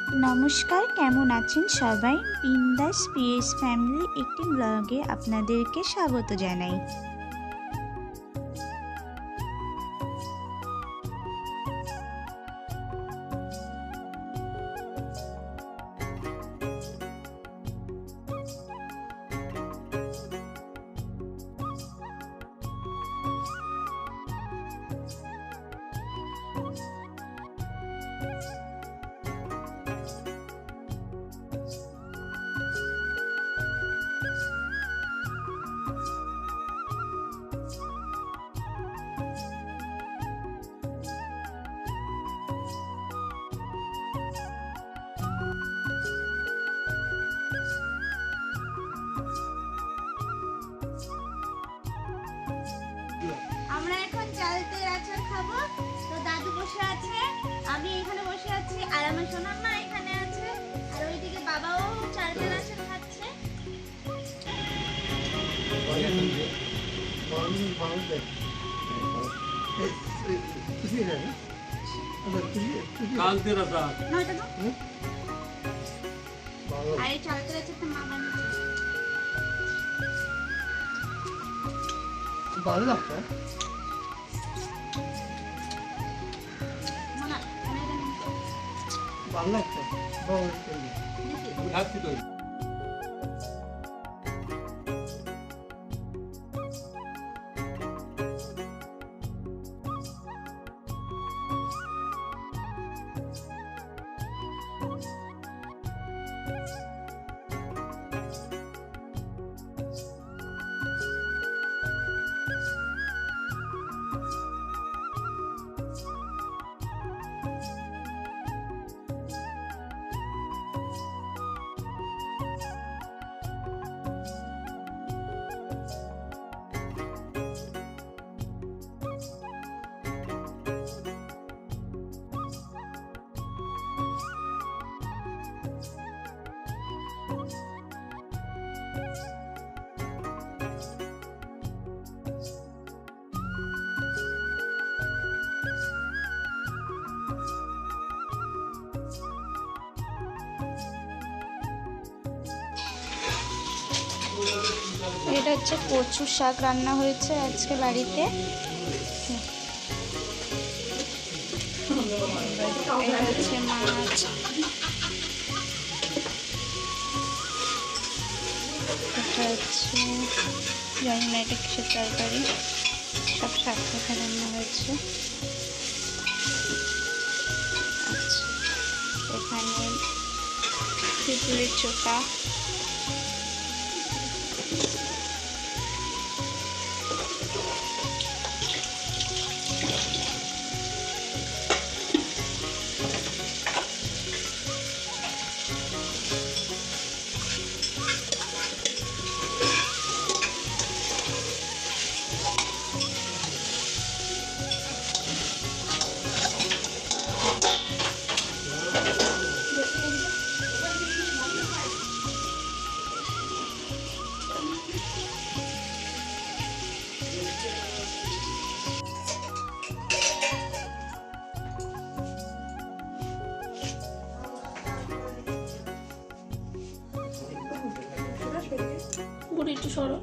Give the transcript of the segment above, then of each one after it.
নমস্কার, কেমন আছেন সবাই? বিন্দাস পিএস ফ্যামিলি একটি ব্লগে আপনাদেরকে স্বাগত জানাই। আমরা এখন চালতের আচার খাবো। তো দাদু বসে আছে, আমি এখানে বসে আছি, আর আমার সোনার মা এখানে আছে, আর ওইদিকে বাবাও চালতের আচার খাচ্ছে। আর এই চালতের আচারটা মা বানাচ্ছে। ভালো লাগতো। ভালো লাগতো। এটা হচ্ছে কচু শাক রান্না হয়েছে আজকে বাড়িতে। এটা হচ্ছে মাছ, এটা হচ্ছে জানি না এটা কিসের তরকারি, সব শাক শাখা রান্না হয়েছে। আচ্ছা, এখানে তেঁতুলের চোখা, বুড়ি একটু সরো।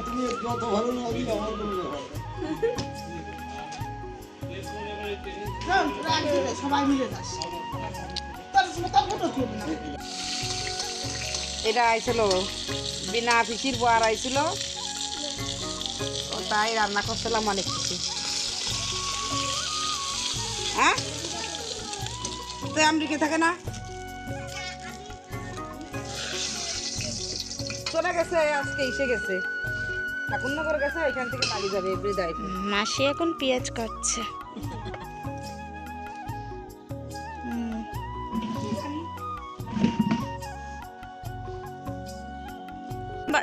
তুমি যত ভালো না দিলে আমার সবাই মিলে যাস। এটা আইছিল বিনা পিসির বর আইছিল, ও তাই রান্না করছিলাম অনেক কিছু। হ্যাঁ, তো আমেরিকা থাকে না, চলে গেছে, আজকে এসে গেছে, ঠাকুরনগর গেছে, এখান থেকে বাড়ি যাবে এভরিডে। মাসি এখন পেঁয়াজ কাটছে।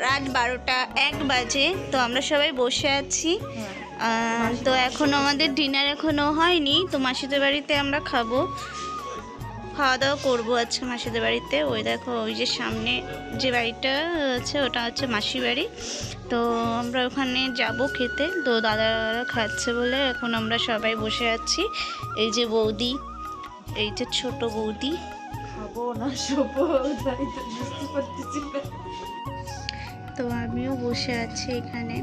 রাত 12টা 1 বাজে। তো আমরা সবাই বসে আছি। তো এখনো আমাদের ডিনার এখনো হয়নি, তো মাসিদের বাড়িতে আমরা খাবো। খাওয়া দাওয়া করবো আজকে মাসিদের বাড়িতে। ওই দেখো ওই যে সামনে যে বাড়িটা আছে ওটা হচ্ছে মাসি বাড়ি, তো আমরা ওখানে যাব খেতে। তো দাদারা খাচ্ছে বলে এখন আমরা সবাই বসে আছি। এই যে বৌদি, এই যে ছোট বৌদি, খাবো না শোবো তাই তো বুঝতে পারতেছি না। তো আমিও বসে আছি এখানে।